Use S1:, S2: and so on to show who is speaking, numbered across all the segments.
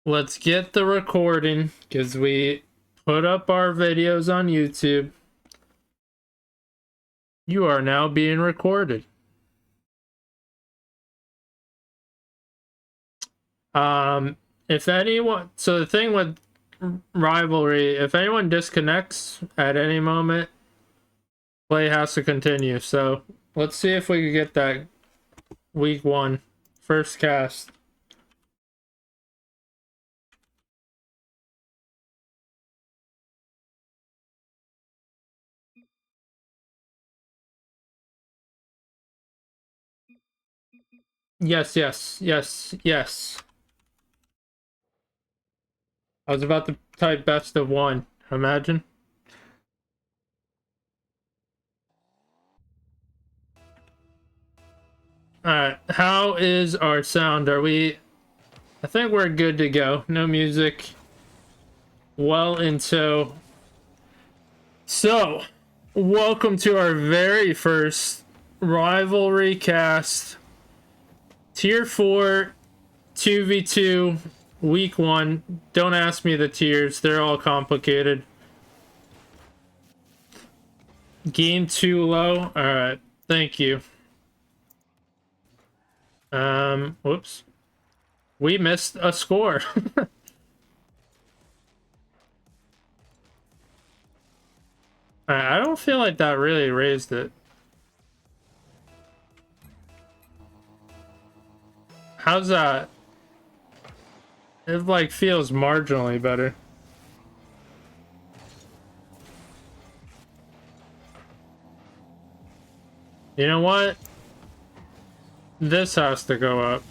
S1: Let's get the recording because we put up our videos on YouTube. You are now being recorded. If anyone, so the thing with Rivalry, if anyone disconnects at any moment, play has to continue. So let's see if we can get that week one first cast. Yes, yes, yes, yes. I was about to type best of one. Imagine. Alright, how is our sound? I think we're good to go. No music. Well into. So, welcome to our very first Rivalry cast. Tier 4, 2v2, week 1. Don't ask me the tiers, they're all complicated. Game too low? Alright, thank you. Whoops. We missed a score. I don't feel like that really raised it. How's that? It like feels marginally better. You know what? This has to go up.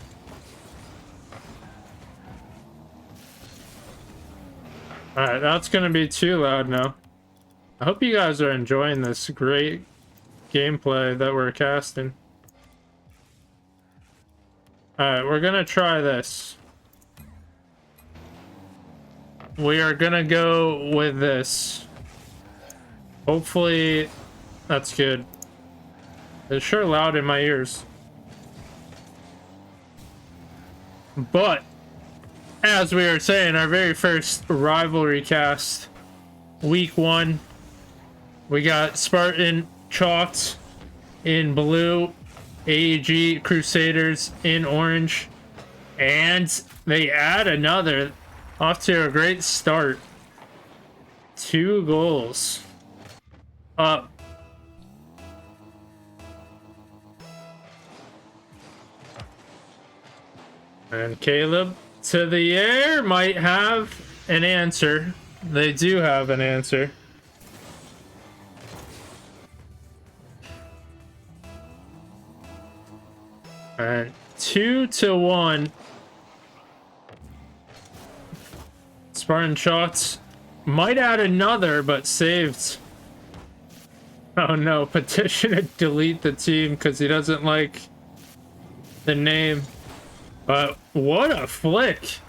S1: Alright, that's gonna be too loud now. I hope you guys are enjoying this great gameplay that we're casting. Alright, we're gonna try this. We are gonna go with this. Hopefully, that's good. It's sure loud in my ears. But, as we were saying, our very first Rivalry cast, week 1, we got Spartan chalked in blue, AEG Crusaders in orange, and they add another. Off to a great start. 2 goals. Up. And Caleb to the air might have an answer. They do have an answer. And 2-1. Spartan shots might add another, but saved. Oh no, petition to delete the team because he doesn't like the name. But what a flick.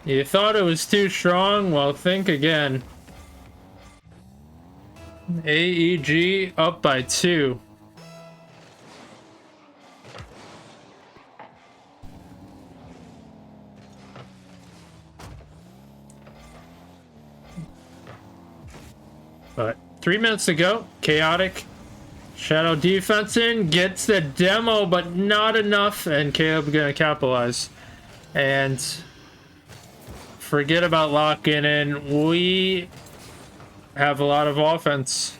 S1: You thought it was too strong? Well, think again. AEG up by 2. But 3 minutes to go. Chaotic. Shadow defense in. Gets the demo, but not enough. And Caleb gonna capitalize. And forget about locking in. We have a lot of offense.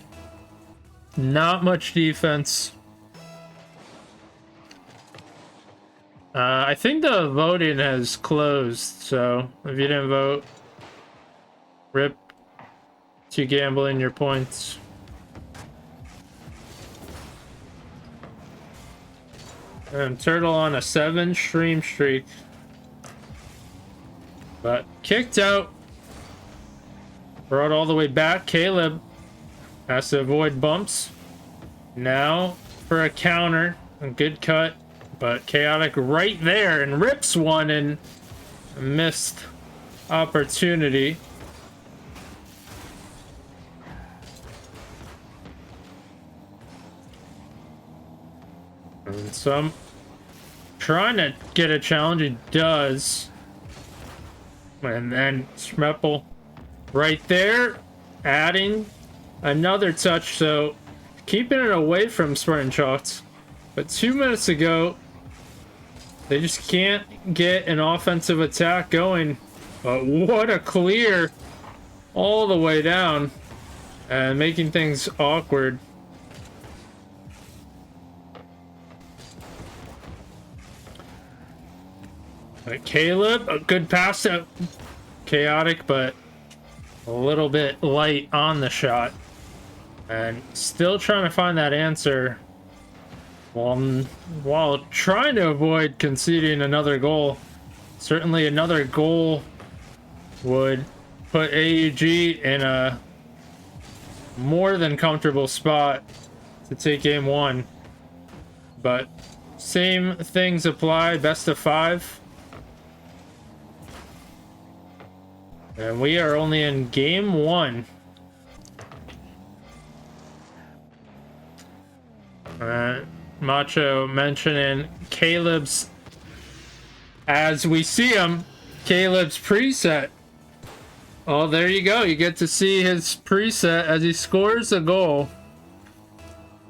S1: Not much defense. I think the voting has closed. So if you didn't vote, rip to gambling your points. And Turtle on a 7 stream streak. But kicked out. Brought all the way back. Caleb has to avoid bumps. Now for a counter. A good cut. But Chaotic right there and rips one and missed opportunity. And so I'm trying to get a challenge. He does. And then Schmeppel right there, adding another touch, so keeping it away from Spartan shots. But 2 minutes ago, they just can't get an offensive attack going. But what a clear all the way down and making things awkward. Caleb, a good pass to Chaotic, but a little bit light on the shot. And still trying to find that answer while trying to avoid conceding another goal. Certainly another goal would put AEG in a more than comfortable spot to take game one. But same things apply, best of 5. And we are only in game 1. Macho mentioning Caleb's, as we see him, Caleb's preset. Oh, there you go. You get to see his preset as he scores a goal.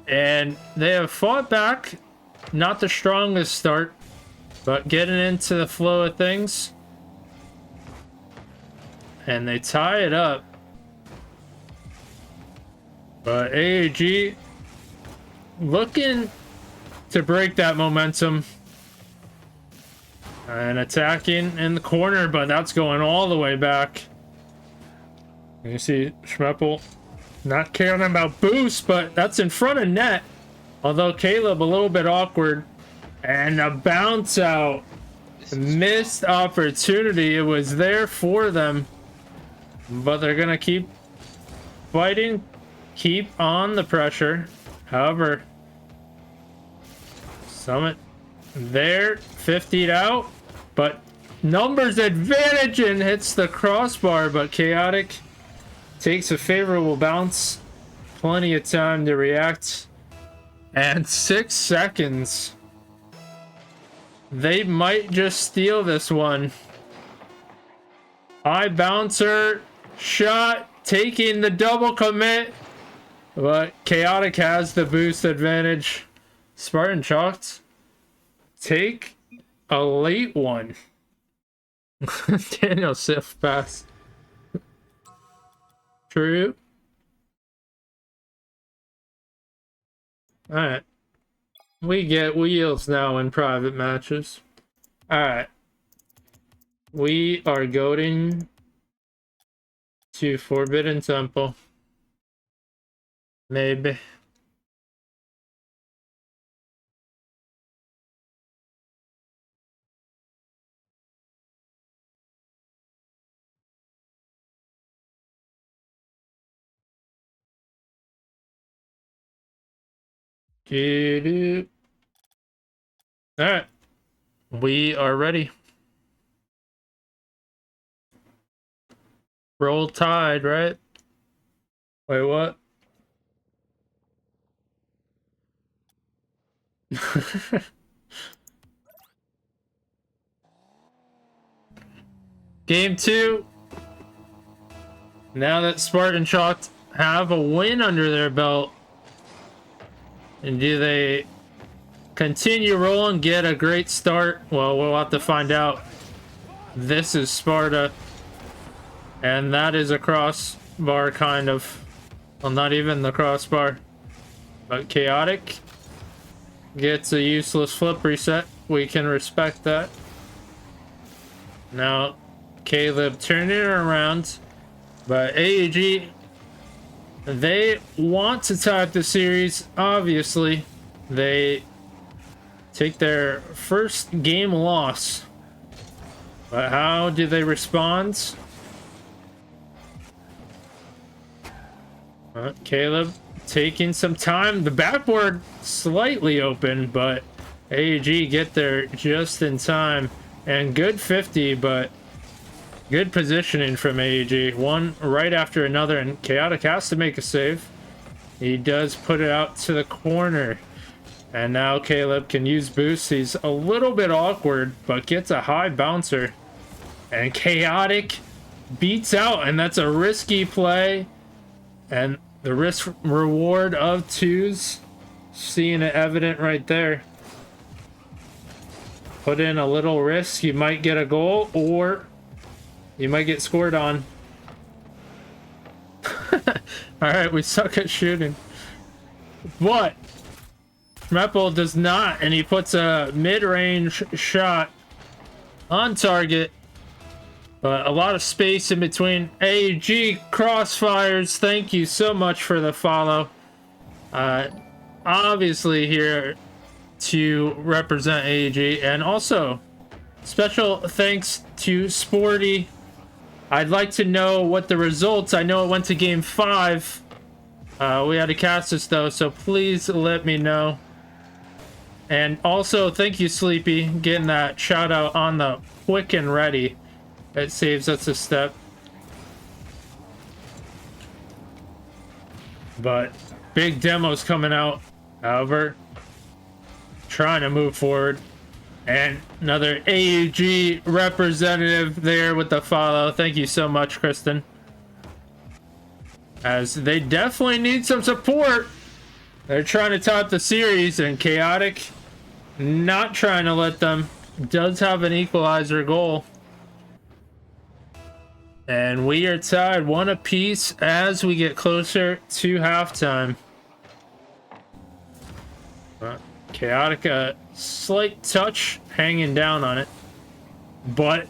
S1: And they have fought back. Not the strongest start, but getting into the flow of things. And they tie it up. But AEG looking to break that momentum. And attacking in the corner, but that's going all the way back. You see Schmeppel not caring about boost, but that's in front of net. Although Caleb a little bit awkward. And a bounce out. Missed opportunity. It was there for them. But they're going to keep fighting. Keep on the pressure. However, Summit there. 50'd out. But numbers advantage and hits the crossbar. But Chaotic takes a favorable bounce. Plenty of time to react. And 6 seconds. They might just steal this one. High bouncer. Shot. Taking the double commit. But Chaotic has the boost advantage. Spartan Chalks take a late one. Daniel Sif pass. True. Alright. We get wheels now in private matches. Alright. We are going to Forbidden Temple. Maybe. Alright. We are ready. Roll Tide, right? Wait, what? Game 2. Now that Spartan Chalk have a win under their belt. And do they continue rolling, get a great start? Well, we'll have to find out. This is Sparta. And that is a crossbar, kind of. Well, not even the crossbar. But Chaotic gets a useless flip reset. We can respect that. Now, Caleb turning it around. But AEG, they want to tie up the series, obviously. They take their first game loss. But how do they respond? Caleb taking some time. The backboard slightly open, but AEG get there just in time. And good 50, but good positioning from AEG. One right after another, and Chaotic has to make a save. He does put it out to the corner. And now Caleb can use boost. He's a little bit awkward, but gets a high bouncer. And Chaotic beats out, and that's a risky play. And the risk reward of twos, seeing it evident right there. Put in a little risk, you might get a goal, or you might get scored on. Alright, we suck at shooting. But Schmeppel does not, and he puts a mid-range shot on target. But a lot of space in between. AEG Crossfires, thank you so much for the follow. Obviously here to represent AEG, and also special thanks to Sporty. I'd like to know what the results. I know it went to game 5. We had to cast this though, so please let me know. And also thank you, Sleepy, getting that shout out on the quick and ready. It saves us a step. But big demos coming out. However, trying to move forward. And another AEG representative there with the follow. Thank you so much, Kristen. As they definitely need some support. They're trying to top the series, and Chaotic not trying to let them. Does have an equalizer goal. And we are tied 1 apiece as we get closer to halftime. Chaotic, a slight touch hanging down on it, but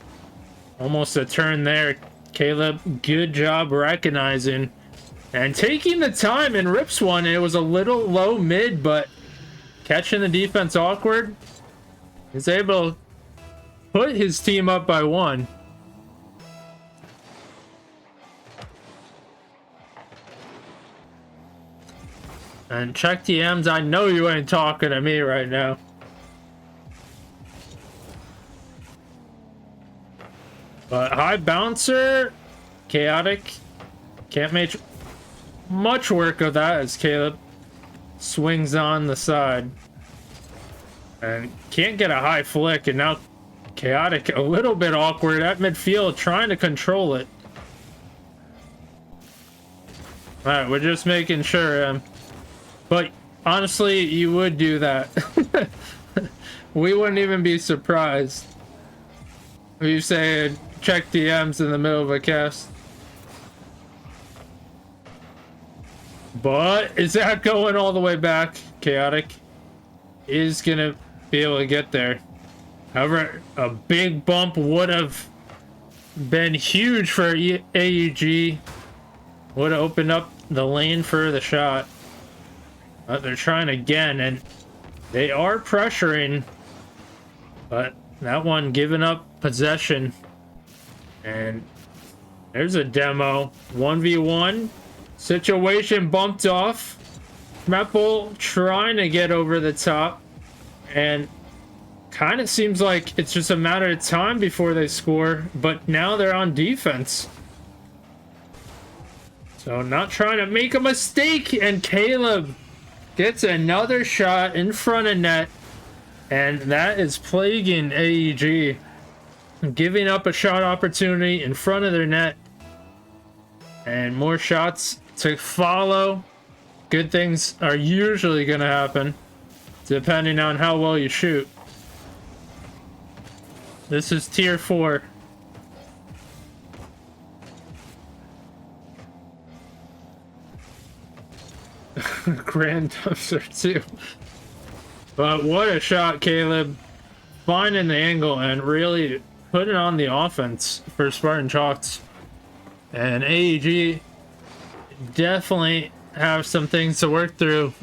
S1: almost a turn there. Caleb, good job recognizing and taking the time, and rips one. It was a little low mid, but catching the defense awkward, is able to put his team up by 1. And check DMs, I know you ain't talking to me right now. But high bouncer, Chaotic can't make much work of that as Caleb swings on the side. And can't get a high flick, and now Chaotic a little bit awkward at midfield trying to control it. Alright, we're just making sure. But honestly, you would do that. We wouldn't even be surprised if you say check DMs in the middle of a cast. But is that going all the way back? Chaotic is gonna be able to get there. However, a big bump would have been huge for AEG. Would have opened up the lane for the shot. They're trying again, and they are pressuring, but that one giving up possession. And there's a demo. 1v1 situation bumped off. Schmeppel trying to get over the top, and kind of seems like it's just a matter of time before they score, but now they're on defense. So not trying to make a mistake, and Caleb gets another shot in front of net, and that is plaguing AEG, giving up a shot opportunity in front of their net, and more shots to follow. Good things are usually going to happen depending on how well you shoot. This is tier 4. Grand dumpster too. But what a shot, Caleb. Finding the angle and really putting on the offense for Spartan Chalks. And AEG definitely have some things to work through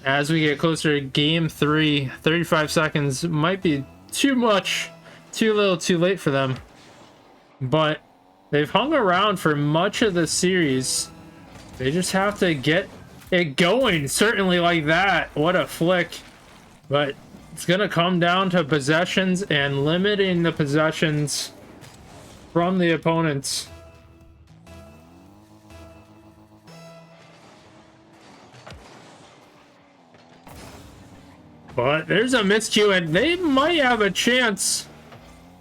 S1: as we get closer to game 3. 35 seconds might be too much, too little, too late for them. But they've hung around for much of the series. They just have to get it going, certainly like that. What a flick. But it's gonna come down to possessions and limiting the possessions from the opponents. But there's a miscue, and they might have a chance.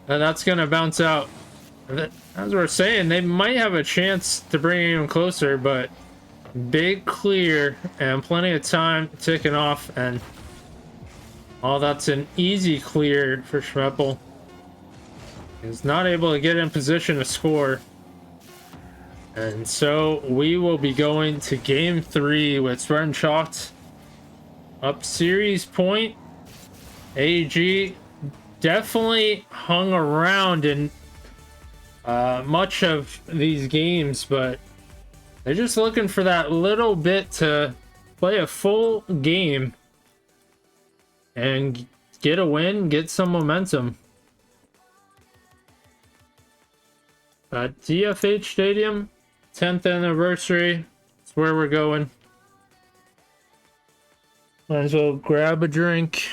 S1: And that's gonna bounce out. As we're saying, they might have a chance to bring it even closer, but big clear and plenty of time ticking off, and that's an easy clear for Schmeppel. He's not able to get in position to score. And so we will be going to game 3 with Spartan Chalked up series point. AEG definitely hung around in much of these games, but they're just looking for that little bit to play a full game and get a win, get some momentum. DFH Stadium, 10th anniversary. That's where we're going. Might as well grab a drink.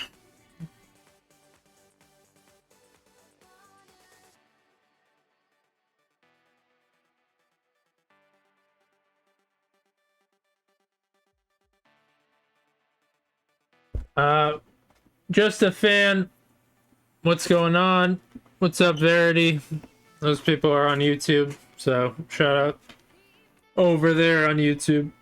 S1: Just a fan. What's going on? What's up, Verity? Those people are on YouTube, so shout out over there on YouTube.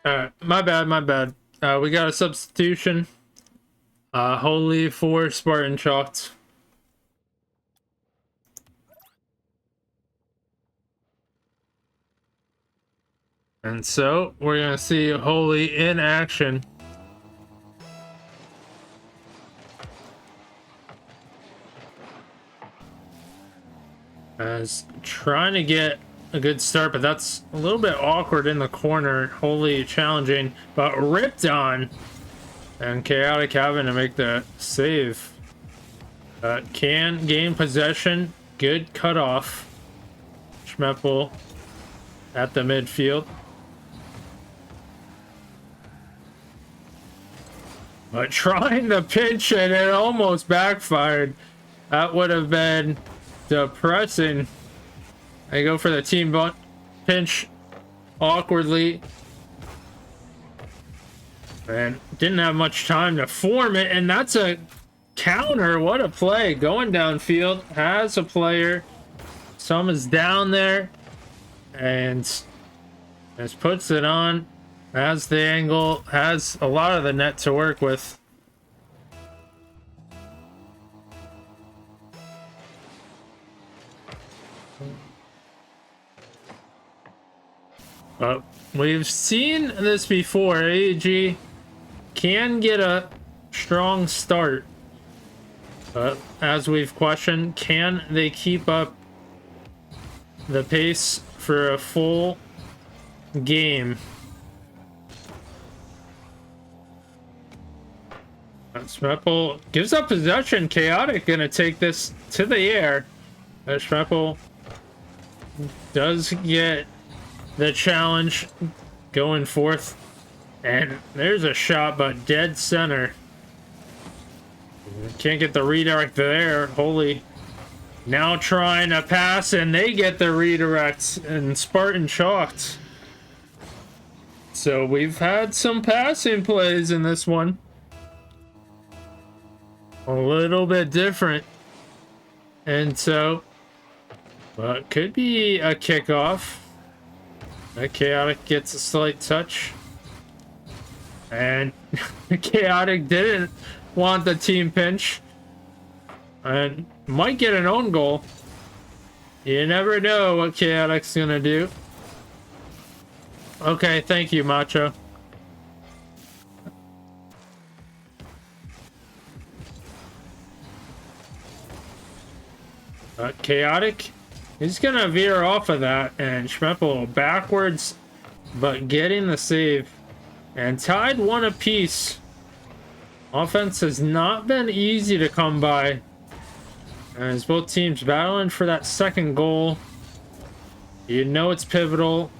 S1: Alright, my bad. We got a substitution. Holy for Spartan Chalked. And so we're gonna see Holy in action. As trying to get a good start, but that's a little bit awkward in the corner. Holy challenging, but ripped on. And Chaotic having to make the save. Can gain possession. Good cutoff. Schmeppel at the midfield. But trying to pinch it, it almost backfired. That would have been depressing. They go for the team pinch awkwardly. And didn't have much time to form it, and that's a counter. What a play. Going downfield, has a player. Some is down there, and just puts it on. Has the angle, has a lot of the net to work with. We've seen this before. AEG can get a strong start, but as we've questioned, can they keep up the pace for a full game? Schmeppel gives up possession. Chaotic gonna take this to the air. Schmeppel does get the challenge going forth, and there's a shot, but dead center. Can't get the redirect there. Holy now trying to pass, and they get the redirects, and Spartan Chalked. So we've had some passing plays in this one. A little bit different. And so, well, could be a kickoff. Chaotic gets a slight touch. And Chaotic didn't want the team pinch. And might get an own goal. You never know what Chaotic's gonna do. Okay, thank you, Macho. Chaotic, he's gonna veer off of that, and Schmeppel backwards, but getting the save, and tied one apiece. Offense has not been easy to come by, as both teams battling for that second goal. You know it's pivotal,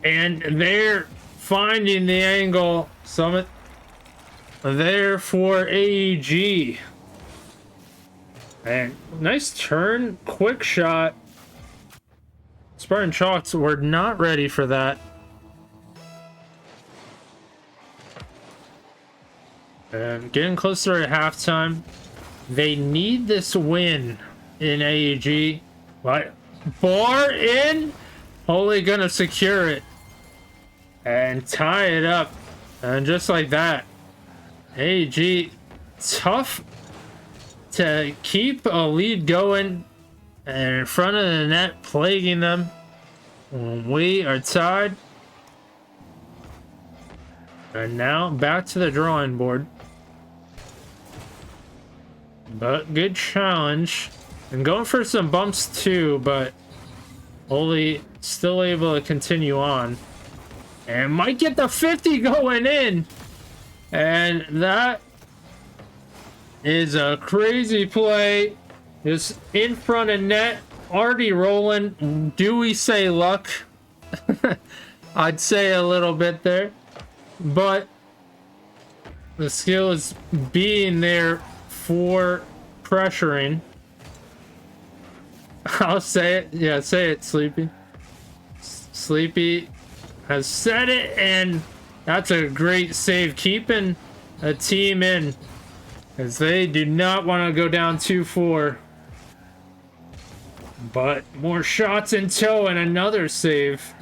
S1: and they're finding the angle. Summit there for AEG. And nice turn, quick shot. Spartan Chalks were not ready for that. And getting closer at halftime. They need this win in AEG. But bar in. Holy gonna secure it. And tie it up. And just like that. AEG tough to keep a lead going. And in front of the net, plaguing them. We are tied. And now back to the drawing board. But good challenge. And going for some bumps too, but Oli still able to continue on. And might get the 50 going in. And that is a crazy play. Just in front of net. Already rolling. Do we say luck? I'd say a little bit there. But the skill is being there for pressuring. I'll say it. Yeah, say it, Sleepy. Sleepy has said it, and that's a great save. Keeping a team in, as they do not want to go down 2-4. But more shots in tow and another save.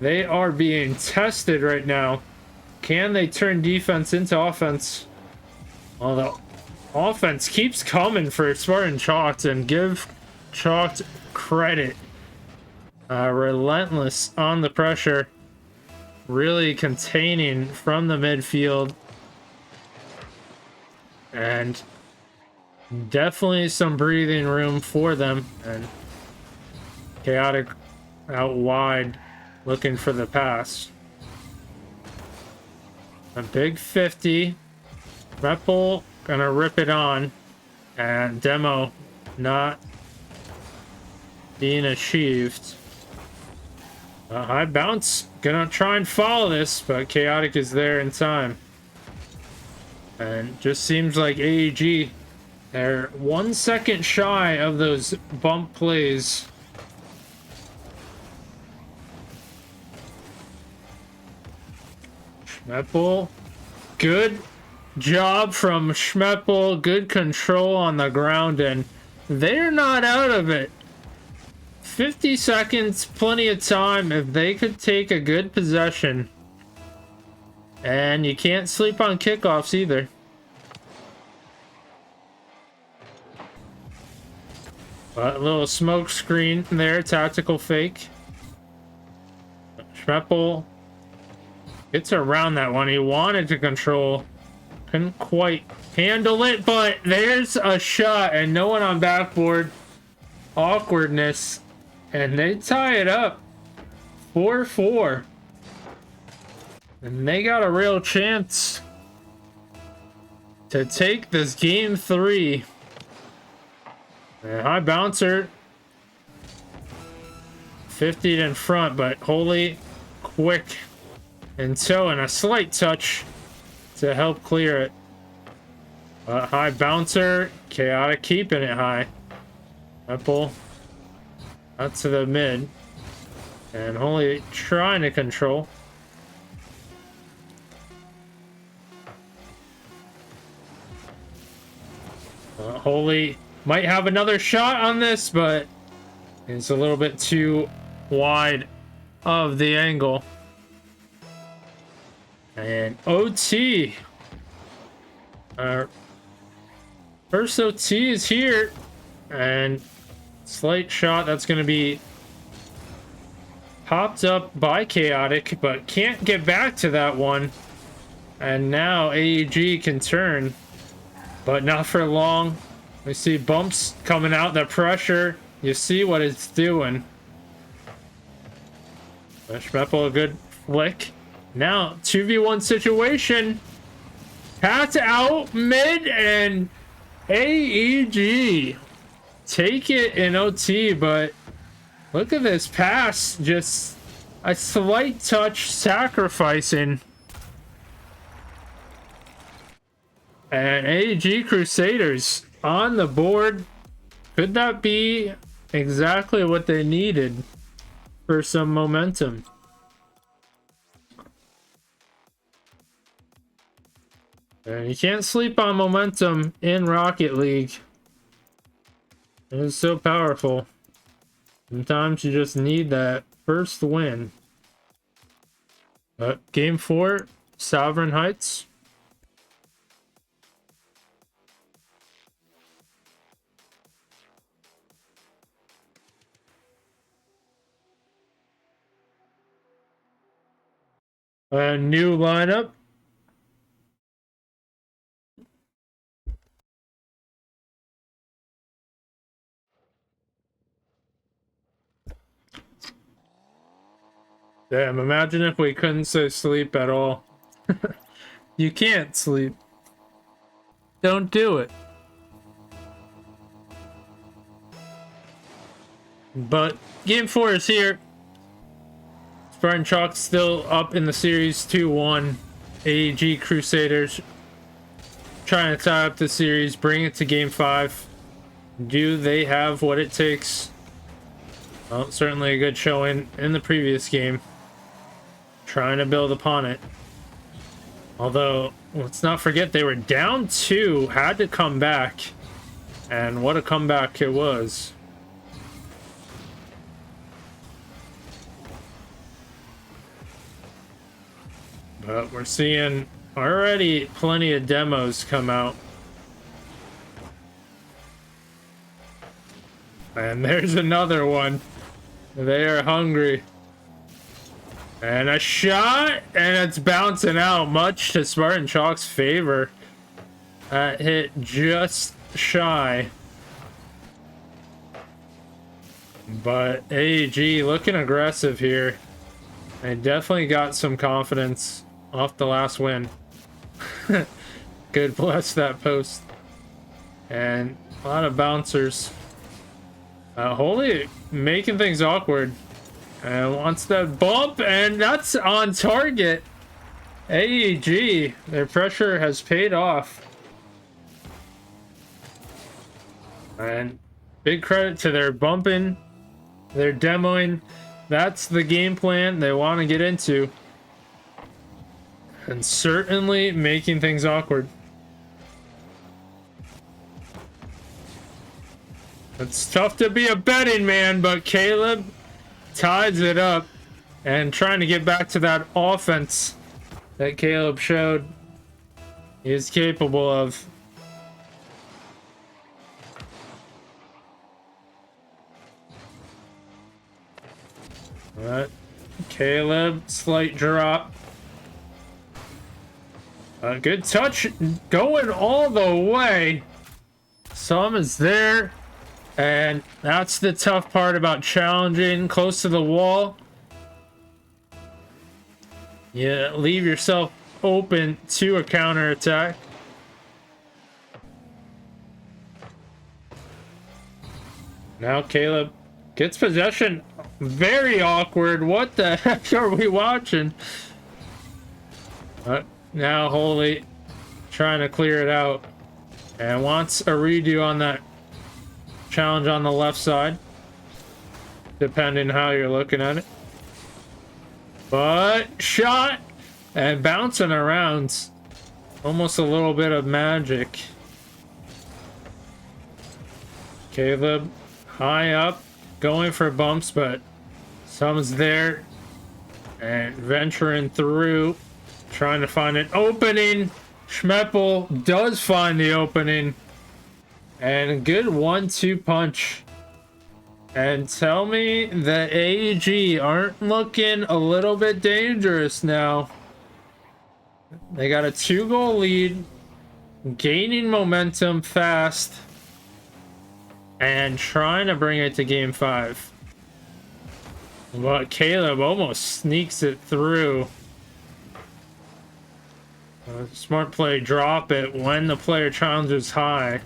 S1: They are being tested right now. Can they turn defense into offense? Although offense keeps coming for Spartan Chalked, and give Chalked credit. Relentless on the pressure. Really containing from the midfield. And definitely some breathing room for them. And Chaotic out wide looking for the pass. A big 50. Red Bull gonna rip it on. And demo not being achieved. A high bounce. Gonna try and follow this, but Chaotic is there in time. And just seems like AEG, they're 1 second shy of those bump plays. Schmeppel. Good job from Schmeppel. Good control on the ground, and they're not out of it. 50 seconds, plenty of time if they could take a good possession. And you can't sleep on kickoffs either. But a little smoke screen there, tactical fake. Schmeppel gets around that one. He wanted to control. Couldn't quite handle it, but there's a shot and no one on backboard. Awkwardness. And they tie it up. 4-4. And they got a real chance to take this game 3. And high bouncer. 50 in front, but Holy quick and toe and a slight touch to help clear it. High bouncer. Chaotic keeping it high. Apple. Out to the mid. And Holy trying to control. Holy might have another shot on this, but it's a little bit too wide of the angle. And OT. Our first OT is here. And slight shot that's going to be popped up by Chaotic, but can't get back to that one. And now AEG can turn, but not for long. We see bumps coming out, the pressure. You see what it's doing. Schmeppel, a good flick. Now, 2v1 situation. Pass out mid, and AEG take it in OT, but look at this pass. Just a slight touch sacrificing. And AEG Crusaders on the board. could that be exactly what they needed for some momentum? And you can't sleep on momentum in Rocket League. It is so powerful. Sometimes you just need that first win. Game 4, Sovereign Heights. A new lineup. Damn, imagine if we couldn't say sleep at all. You can't sleep. Don't do it. But game 4 is here. Spartan Chalk's still up in the series 2-1. AEG Crusaders trying to tie up the series, bring it to game 5. Do they have what it takes? Well, certainly a good showing in the previous game. Trying to build upon it. Although, let's not forget they were down 2, had to come back. And what a comeback it was. But we're seeing already plenty of demos come out. And there's another one. They are hungry. And a shot, and it's bouncing out, much to Spartan Chalk's favor. That hit just shy. But AEG looking aggressive here. They definitely got some confidence off the last win. Good bless that post. And a lot of bouncers. Holy, making things awkward. And wants that bump, and that's on target. AEG, their pressure has paid off. And big credit to their bumping, their demoing. That's the game plan they want to get into. And certainly making things awkward. It's tough to be a betting man, but Caleb ties it up and trying to get back to that offense that Caleb showed he is capable of. Alright, Caleb, slight drop. A good touch, going all the way. Some is there. And that's the tough part about challenging close to the wall. You leave yourself open to a counterattack. Now Caleb gets possession. Very awkward. What the heck are we watching? Now Holy trying to clear it out. And wants a redo on that challenge on the left side, depending how you're looking at it. But shot and bouncing around, almost a little bit of magic. Caleb high up, going for bumps, but some's there and venturing through, trying to find an opening. Schmeppel does find the opening. And a good 1-2 punch. And tell me that AEG aren't looking a little bit dangerous now. They got a 2-goal lead. Gaining momentum fast. And trying to bring it to game 5. But Caleb almost sneaks it through. Smart play, drop it when the player challenges high.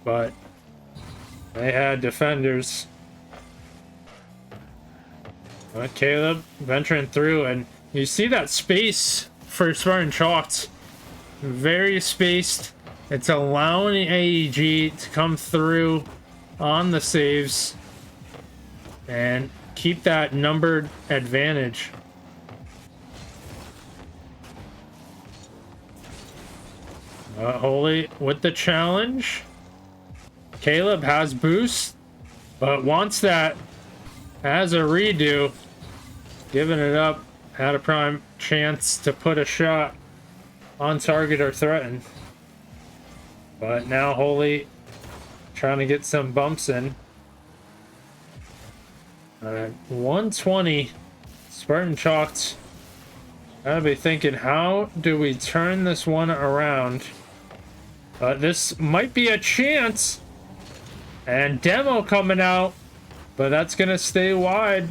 S1: But they had defenders. Caleb venturing through, and you see that space for Spartan Chalk. Very spaced. It's allowing AEG to come through on the saves and keep that numbered advantage. Holy with the challenge. Caleb has boost, but wants that as a redo. Giving it up. Had a prime chance to put a shot on target or threaten. But now Holy trying to get some bumps in. 120. Spartan chalked. Gotta be thinking, how do we turn this one around? This might be a chance. And Demo coming out, but that's gonna stay wide.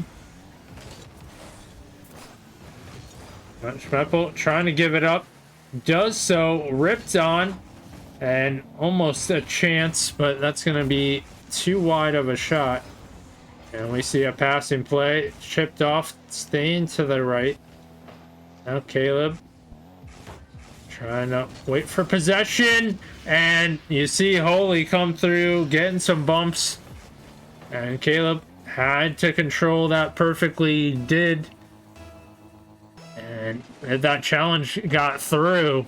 S1: Schmeppel trying to give it up. Does so. Ripped on. And almost a chance, but that's gonna be too wide of a shot. And we see a passing play. Chipped off, staying to the right. Now Caleb trying to wait for possession, and you see Holy come through, getting some bumps, and Caleb had to control that perfectly. Did, and if that challenge got through,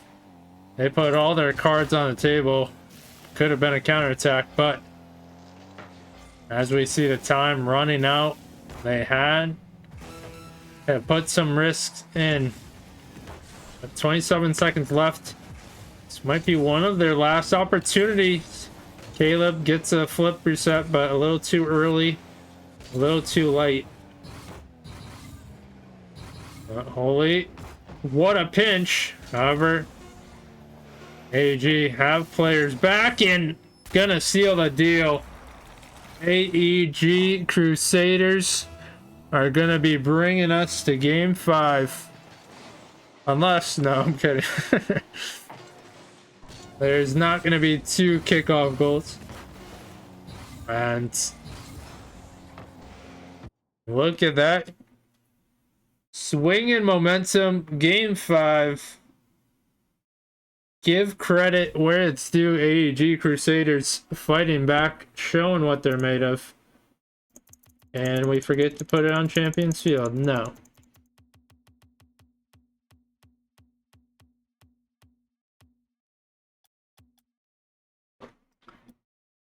S1: they put all their cards on the table. Could have been a counterattack, but as we see the time running out, they had put some risks in. 27 seconds left. This might be one of their last opportunities. Caleb gets a flip reset, but a little too early, a little too late. Holy, what a pinch. However, AEG have players back and gonna seal the deal. AEG Crusaders are gonna be bringing us to game 5. Unless, no, I'm kidding. There's not going to be 2 kickoff goals. And look at that. Swinging momentum, game 5. Give credit where it's due. AEG Crusaders fighting back, showing what they're made of. And we forget to put it on Champions Field. No.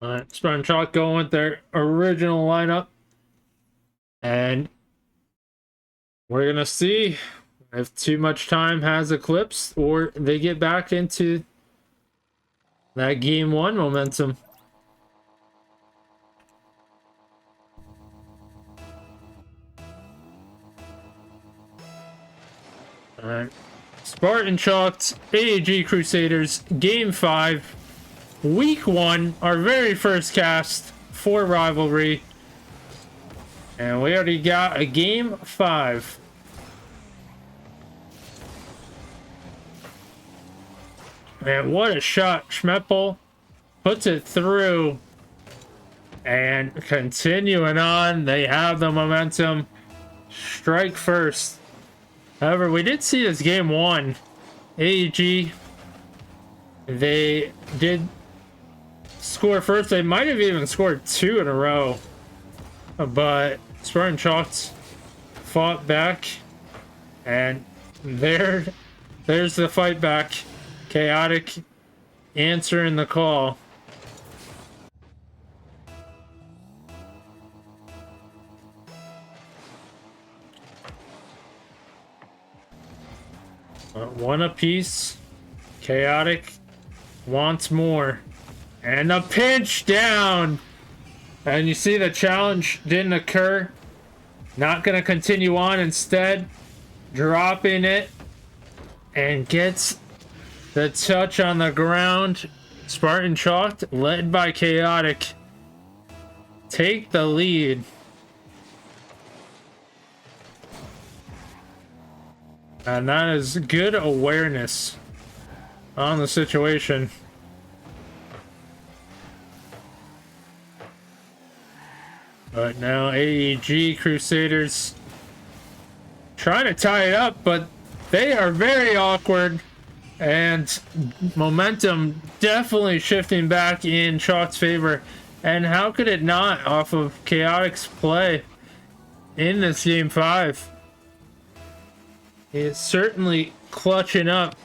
S1: Alright, Spartan Chalk going with their original lineup. And we're going to see if too much time has eclipsed or they get back into that game 1 momentum. Alright, Spartan Chalked, AEG Crusaders, game 5. Week 1, our very first cast for Rivalry. And we already got a game 5. And what a shot. Schmeppel puts it through. And continuing on, they have the momentum. Strike first. However, we did see this game 1. AEG, they did score first. They might have even scored 2 in a row, but Spartan Chalks fought back, and there's the fight back. Chaotic answering the call. One apiece. Chaotic wants more. And a pinch down. And you see the challenge didn't occur. Not going to continue on. Instead, dropping it. And gets the touch on the ground. Spartan Chalked, led by Chaotic, take the lead. And that is good awareness on the situation. But now AEG Crusaders trying to tie it up, but they are very awkward. And momentum definitely shifting back in Chalk's favor. And how could it not off of Chaotic's play in this game 5? He's certainly clutching up,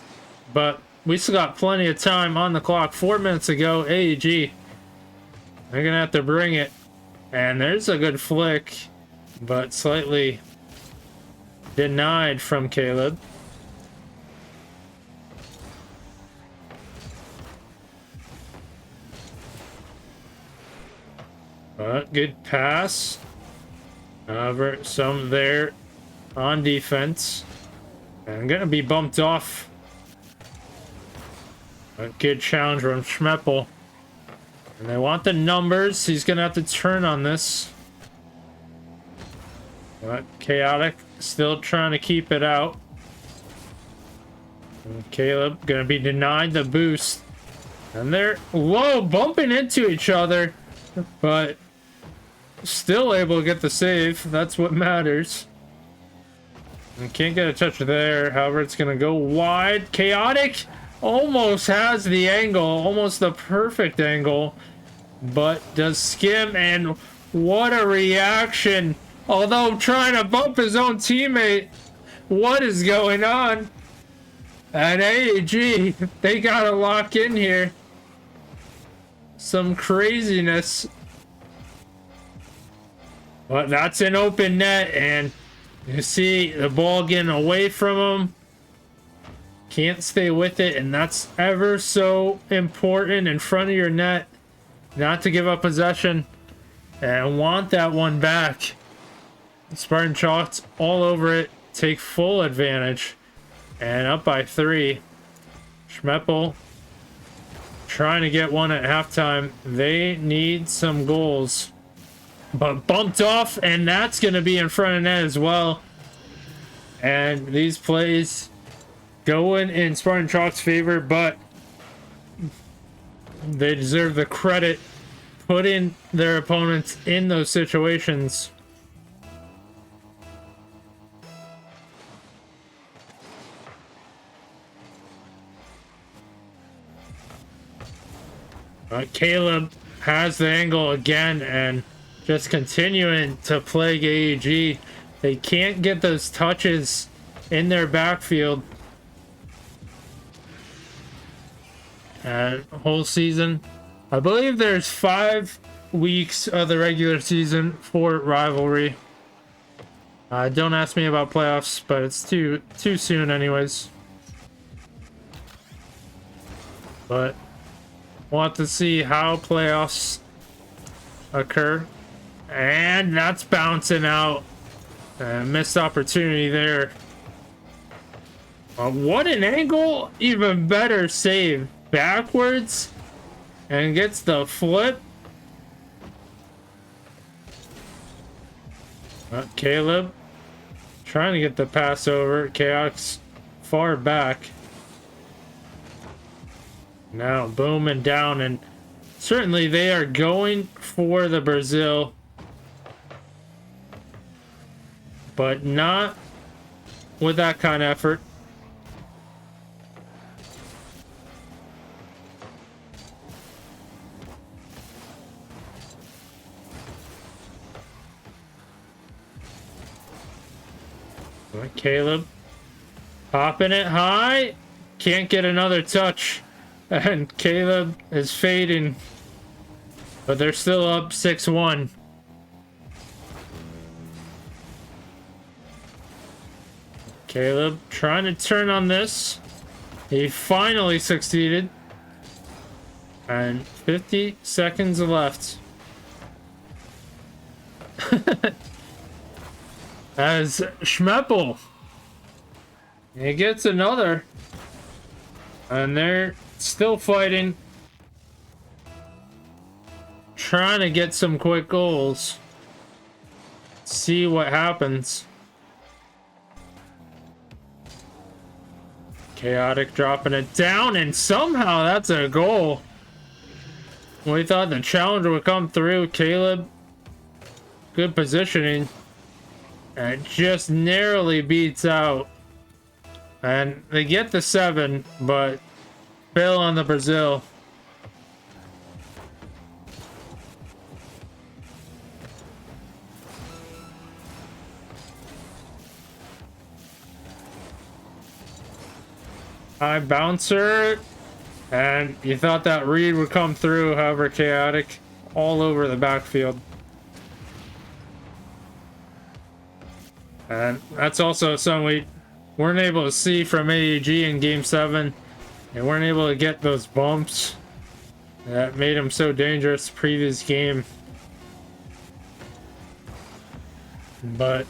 S1: but we still got plenty of time on the clock. 4 minutes ago, AEG. They're gonna have to bring it. And there's a good flick, but slightly denied from Caleb. But good pass. However, some there on defense. And gonna be bumped off. A good challenge from Schmeppel. And they want the numbers. He's gonna have to turn on this. But Chaotic still trying to keep it out. And Caleb gonna be denied the boost. And they're, whoa, bumping into each other. But still able to get the save. That's what matters. And can't get a touch there. However, it's going to go wide. Chaotic almost has the angle. Almost the perfect angle. But does skim. And what a reaction. Although trying to bump his own teammate. What is going on? And AEG, they got to lock in here. Some craziness. But that's an open net, and you see the ball getting away from him. Can't stay with it, and that's ever so important in front of your net. Not to give up possession and want that one back. Spartan Chalk's all over it. Take full advantage. And up by 3. Schmeppel trying to get one at halftime. They need some goals. But bumped off, and that's going to be in front of net as well. And these plays going in Spartan Chalk's favor, but they deserve the credit putting their opponents in those situations. Caleb has the angle again, and just continuing to plague AEG. They can't get those touches in their backfield. Whole season. I believe there's 5 weeks of the regular season for Rivalry. Don't ask me about playoffs, but it's too soon anyways. But want to see how playoffs occur. And that's bouncing out. Missed opportunity there. What an angle. Even better save. Backwards. And gets the flip. Caleb trying to get the pass over. Chaotic's far back. Now booming down. And certainly they are going for the Brazil. But not with that kind of effort. Caleb popping it high. Can't get another touch. And Caleb is fading. But they're still up 6-1. Caleb trying to turn on this. He finally succeeded. And 50 seconds left. As Schmeppel, he gets another. And they're still fighting. Trying to get some quick goals. See what happens. Chaotic dropping it down, and somehow that's a goal. We thought the challenger would come through. Caleb, good positioning. And it just narrowly beats out And they get the 7, but fail on the Brazil. High bouncer. And you thought that read would come through, however, chaotic all over the backfield. And that's also something we weren't able to see from AEG in Game 7. They weren't able to get those bumps that made him so dangerous previous game. But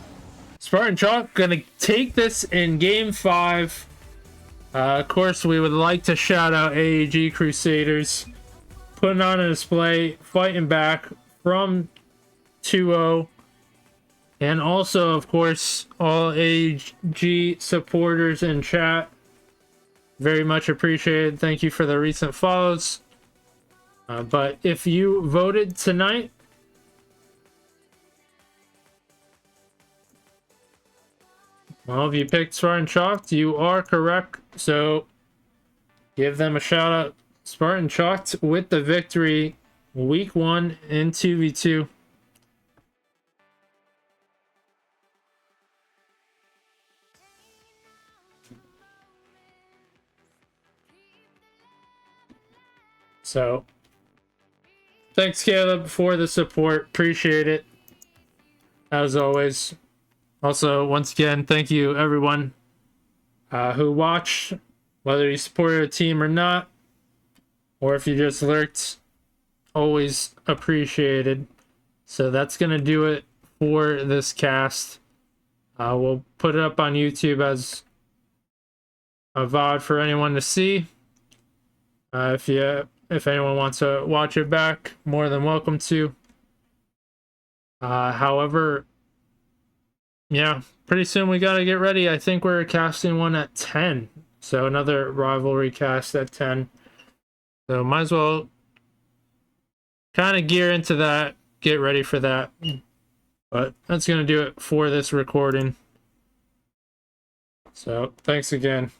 S1: Spartan Chalk gonna take this in Game 5. Of course, we would like to shout out AEG Crusaders, putting on a display, fighting back from 2-0. And also, of course, all AEG supporters in chat. Very much appreciated. Thank you for the recent follows. But if you voted tonight, well, if you picked Spartan Chalked, you are correct. So give them a shout out. Spartan Chalked with the victory, week 1 in 2v2. So thanks, Caleb, for the support. Appreciate it, as always. Also, once again, thank you, everyone who watched, whether you supported a team or not, or if you just lurked, always appreciated. So that's going to do it for this cast. We'll put it up on YouTube as a VOD for anyone to see. If anyone wants to watch it back, more than welcome to. However, yeah, pretty soon we got to get ready. I think we're casting one at 10. So another rivalry cast at 10. So might as well kind of gear into that, get ready for that. But that's going to do it for this recording. So thanks again.